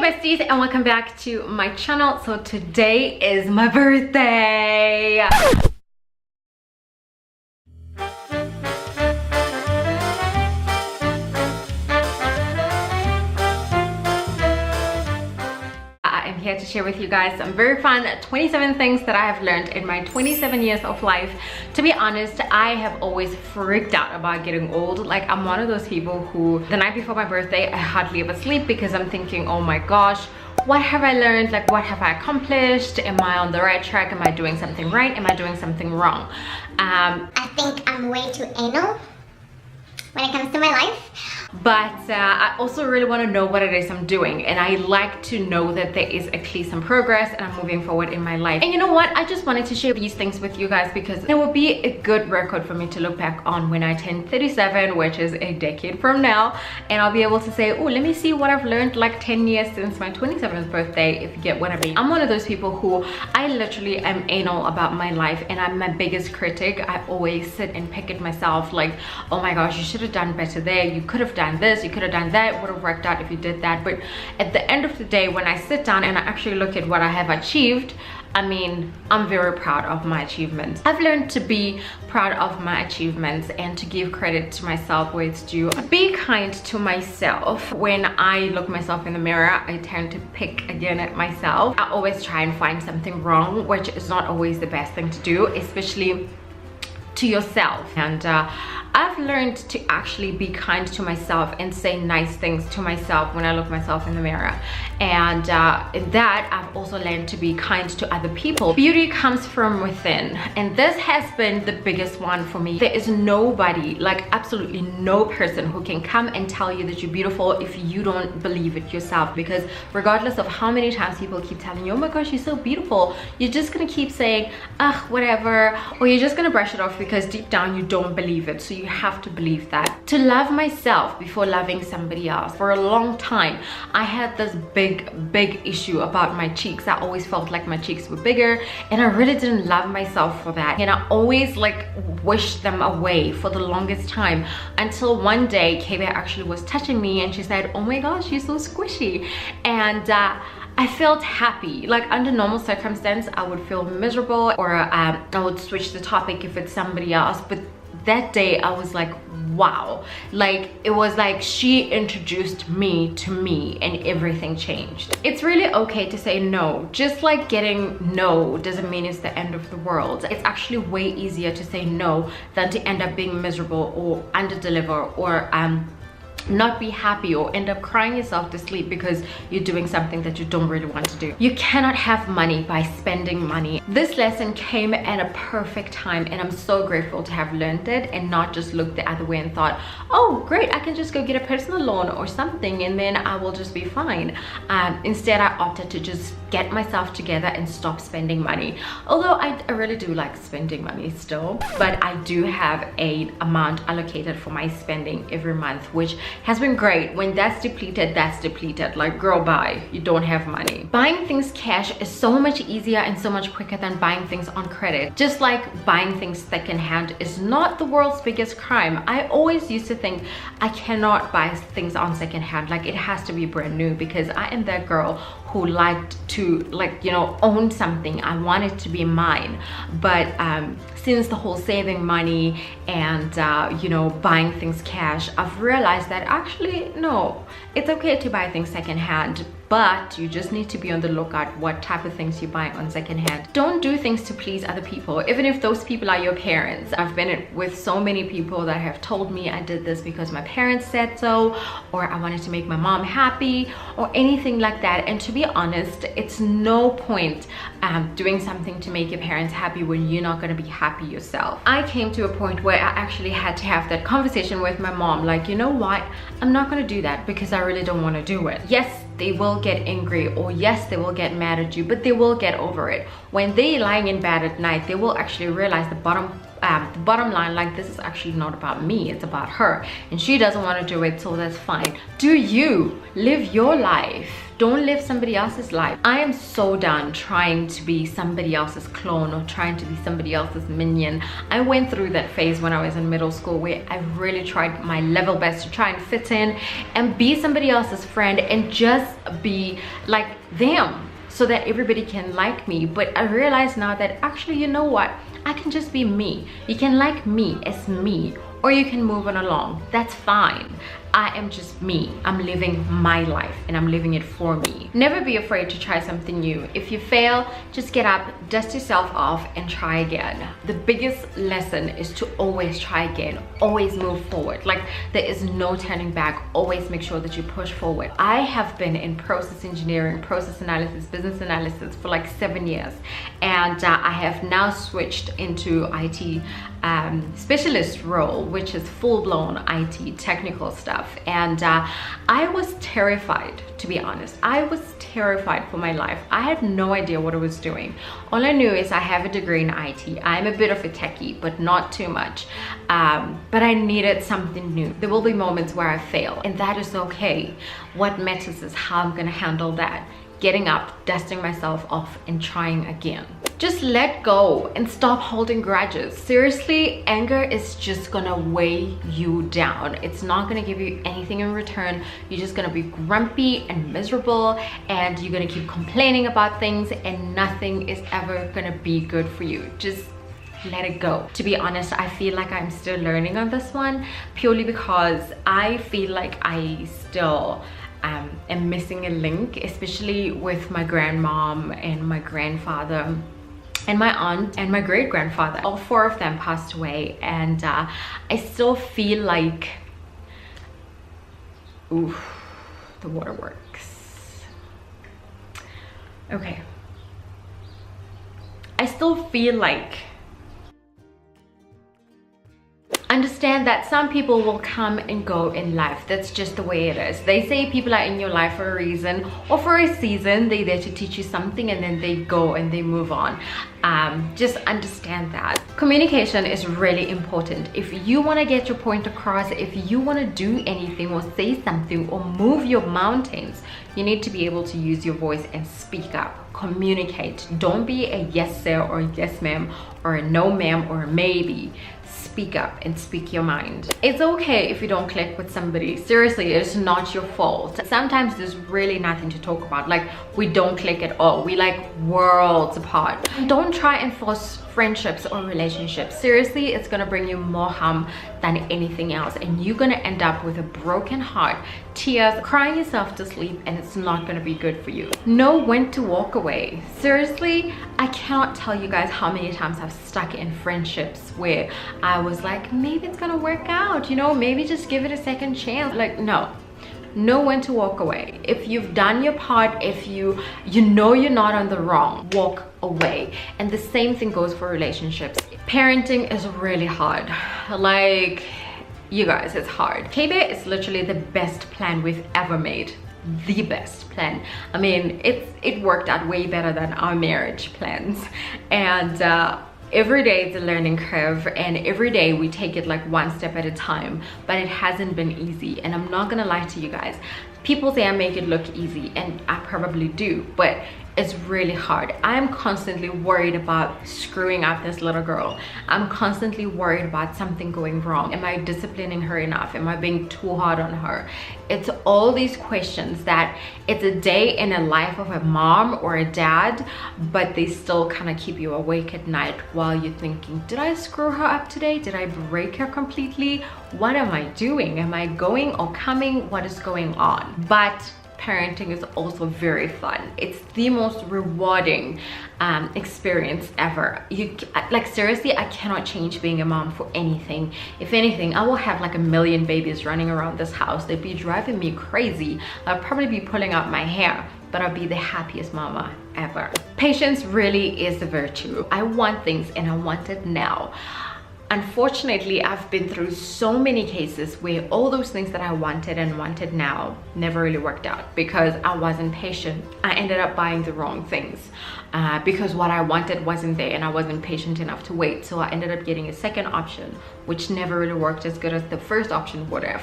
besties, and welcome back to my channel. So today is my birthday. I'm here to share with you guys some very fun 27 things that I have learned in my 27 years of life. To be honest, I have always freaked out about getting old. Like, I'm one of those people who the night before my birthday I hardly ever sleep because I'm thinking, oh my gosh, what have I learned? Like, what have I accomplished? Am I on the right track? Am I doing something right? Am I doing something wrong? I think I'm way too anal when it comes to my life. But I also really want to know what it is I'm doing, and I like to know that there is at least some progress and I'm moving forward in my life. And you know what, I just wanted to share these things with you guys because it will be a good record for me to look back on when I turn 37, which is a decade from now, and I'll be able to say, oh, let me see what I've learned like 10 years since my 27th birthday, if you get what I mean. I'm one of those people who I literally am anal about my life, and I'm my biggest critic. I always sit and pick at myself like, oh my gosh, you should have done better there, you could have done this, you could have done that, would have worked out if you did that. But at the end of the day, when I sit down and I actually look at what I have achieved, I mean, I'm very proud of my achievements. I've learned to be proud of my achievements and to give credit to myself where it's due. Be kind to myself. When I look myself in the mirror, I tend to pick again at myself. I always try and find something wrong, which is not always the best thing to do, especially to yourself. And I've learned to actually be kind to myself and say nice things to myself when I look myself in the mirror. And in that, I've also learned to be kind to other people. Beauty comes from within, and this has been the biggest one for me. There is nobody, like absolutely no person, who can come and tell you that you're beautiful if you don't believe it yourself. Because regardless of how many times people keep telling you, oh my gosh, you're so beautiful, you're just gonna keep saying, ugh, whatever, or you're just gonna brush it off because deep down you don't believe it. So you have to believe that. To love myself before loving somebody else. For a long time, I had this big issue about my cheeks. I always felt like my cheeks were bigger, and I really didn't love myself for that. And I always like wished them away for the longest time, until one day Kayla actually was touching me and she said, oh my gosh, you're so squishy. And I felt happy. Like, under normal circumstance I would feel miserable, or I would switch the topic if it's somebody else. But that day I was like, wow, like it was like she introduced me to me and everything changed. It's really okay to say no. Just like getting no doesn't mean it's the end of the world. It's actually way easier to say no than to end up being miserable or underdeliver, or not be happy, or end up crying yourself to sleep because you're doing something that you don't really want to do. You cannot have money by spending money. This lesson came at a perfect time, and I'm so grateful to have learned it and not just looked the other way and thought, oh great, I can just go get a personal loan or something and then I will just be fine. Instead, I opted to just get myself together and stop spending money. Although I really do like spending money still, but I do have an amount allocated for my spending every month, which has been great. When that's depleted, that's depleted. Like, girl, bye, you don't have money. Buying things cash is so much easier and so much quicker than buying things on credit. Just like buying things secondhand is not the world's biggest crime. I always used to think I cannot buy things on secondhand, like it has to be brand new, because I am that girl who liked to, like, you know, own something. I want it to be mine. But since the whole saving money and you know, buying things cash, I've realized that actually no, it's okay to buy things secondhand, but you just need to be on the lookout what type of things you buy on secondhand. Don't do things to please other people, even if those people are your parents. I've been with so many people that have told me I did this because my parents said so, or I wanted to make my mom happy, or anything like that. And to be honest, it's no point doing something to make your parents happy when you're not going to be happy yourself. I came to a point where I actually had to have that conversation with my mom, like, you know what, I'm not going to do that because I really don't want to do it. Yes, they will get angry, or yes, they will get mad at you, but they will get over it. When they're lying in bed at night, they will actually realize the bottom the bottom line, like, this is actually not about me, it's about her, and she doesn't want to do it, so that's fine. Do you live your life, don't live somebody else's life. I am so done trying to be somebody else's clone or trying to be somebody else's minion. I went through that phase when I was in middle school where I really tried my level best to try and fit in and be somebody else's friend and just be like them so that everybody can like me. But I realize now that actually, you know what, I can just be me. You can like me as me, or you can move on along. That's fine. I am just me. I'm living my life and I'm living it for me. Never be afraid to try something new. If you fail, just get up, dust yourself off and try again. The biggest lesson is to always try again, always move forward. Like, there is no turning back. Always make sure that you push forward. I have been in process engineering, process analysis, business analysis for like 7 years, and I have now switched into IT specialist role, which is full-blown IT technical stuff. And I was terrified, to be honest. I was terrified for my life. I had no idea what I was doing. All I knew is I have a degree in IT. I'm a bit of a techie, but not too much. But I needed something new. There will be moments where I fail, and that is okay. What matters is how I'm gonna handle that. Getting up, dusting myself off, and trying again. Just let go and stop holding grudges. Seriously, anger is just gonna weigh you down. It's not gonna give you anything in return. You're just gonna be grumpy and miserable, and you're gonna keep complaining about things, and nothing is ever gonna be good for you. Just let it go. To be honest, I feel like I'm still learning on this one, purely because I feel like I still am missing a link, especially with my grandmom and my grandfather and my aunt and my great-grandfather. All 4 of them passed away, and I still feel like, ooh, the waterworks. Okay. I still feel like, understand that some people will come and go in life. That's just the way it is. They say people are in your life for a reason or for a season. They're there to teach you something, and then they go and they move on. Just understand that. Communication is really important. If you want to get your point across, if you want to do anything or say something or move your mountains, you need to be able to use your voice and speak up. Communicate. Don't be a yes sir or a yes ma'am or a no ma'am or a maybe. Speak up and speak your mind. It's okay if you don't click with somebody. Seriously, it's not your fault. Sometimes there's really nothing to talk about. Like, we don't click at all. We like worlds apart. Don't try and force friendships or relationships. Seriously, it's gonna bring you more harm than anything else, and you're gonna end up with a broken heart, tears, crying yourself to sleep, and it's not gonna be good for you. Know when to walk away. Seriously, I cannot tell you guys how many times I've stuck in friendships where I was like, maybe it's gonna work out, you know, maybe just give it a second chance. Like, no. Know when to walk away. If you've done your part, if you know you're not on the wrong, walk away. And the same thing goes for relationships. Parenting is really hard. Like, you guys, it's hard. K-Bear is literally the best plan we've ever made. The best plan. I mean, it worked out way better than our marriage plans. And every day it's a learning curve, and every day we take it like one step at a time, but it hasn't been easy. And I'm not gonna lie to you guys, people say I make it look easy, and I probably do, but it's really hard. I'm constantly worried about screwing up this little girl. I'm constantly worried about something going wrong. Am I disciplining her enough? Am I being too hard on her? It's all these questions that it's a day in a life of a mom or a dad, but they still kind of keep you awake at night while you're thinking, did I screw her up today? Did I break her completely? What am I doing? Am I going or coming? What is going on? But parenting is also very fun. It's the most rewarding experience ever. Like, seriously, I cannot change being a mom for anything. If anything, I will have like a million babies running around this house. They'd be driving me crazy. I'll probably be pulling out my hair, but I'll be the happiest mama ever. Patience really is a virtue. I want things and I want it now. unfortunately, I've been through so many cases where all those things that I wanted and wanted now never really worked out because I wasn't patient. I ended up buying the wrong things because what I wanted wasn't there and I wasn't patient enough to wait. So I ended up getting a second option, which never really worked as good as the first option would have.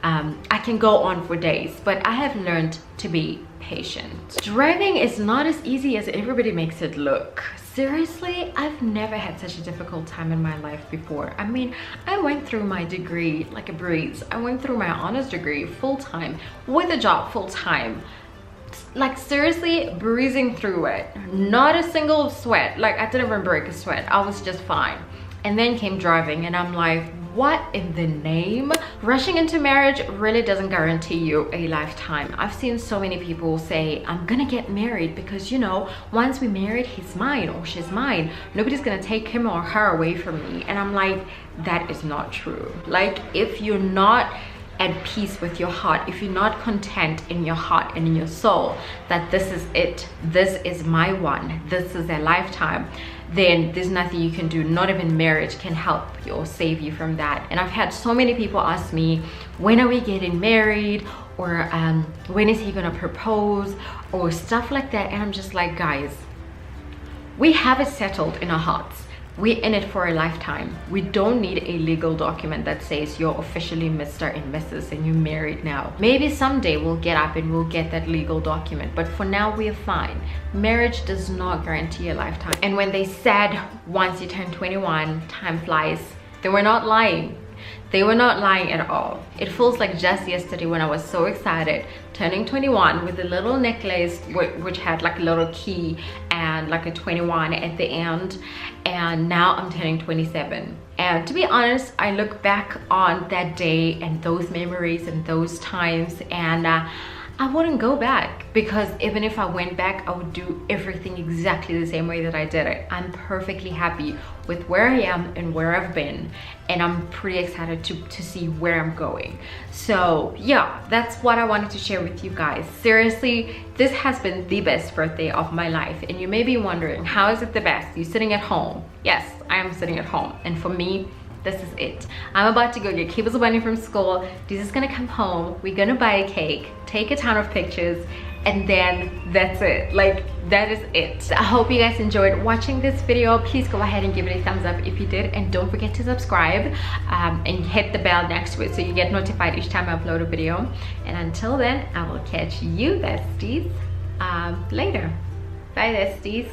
I can go on for days, but I have learned to be patient. Driving is not as easy as everybody makes it look. Seriously, I've never had such a difficult time in my life before. I mean, I went through my degree like a breeze. I went through my honors degree full-time with a job full-time. Like seriously, breezing through it. Not a single sweat. Like I didn't even break a sweat. I was just fine. And then came driving and I'm like, what in the name? Rushing into marriage really doesn't guarantee you a lifetime. I've seen so many people say, I'm gonna get married because, you know, once we married, he's mine or she's mine. Nobody's gonna take him or her away from me. And I'm like, that is not true. Like, if you're not at peace with your heart, if you're not content in your heart and in your soul that this is it, this is my one, this is a lifetime, then there's nothing you can do. Not even marriage can help you or save you from that. And I've had so many people ask me, when are we getting married, or when is he gonna propose, or stuff like that. And I'm just like, guys, we have it settled in our hearts. We're in it for a lifetime. We don't need a legal document that says you're officially Mr. and Mrs. and you're married now. Maybe someday we'll get up and we'll get that legal document, but for now we're fine. Marriage does not guarantee a lifetime. And when they said once you turn 21, time flies, they were not lying. They were not lying at all. It feels like just yesterday when I was so excited, turning 21 with a little necklace which had like a little key and like a 21 at the end, and now I'm turning 27. And to be honest, I look back on that day and those memories and those times, and I wouldn't go back, because even if I went back, I would do everything exactly the same way that I did it. I'm perfectly happy with where I am and where I've been, and I'm pretty excited to see where I'm going. So yeah, that's what I wanted to share with you guys. Seriously, this has been the best birthday of my life, and you may be wondering, how is it the best? You're sitting at home. Yes, I am sitting at home, and for me, this is it. I'm about to go get Kibbles Bunny from school. This is gonna come home. We're gonna buy a cake, take a ton of pictures, and then that's it. Like, that is it. I hope you guys enjoyed watching this video. Please go ahead and give it a thumbs up if you did, and don't forget to subscribe and hit the bell next to it so you get notified each time I upload a video. And until then, I will catch you besties later. Bye besties.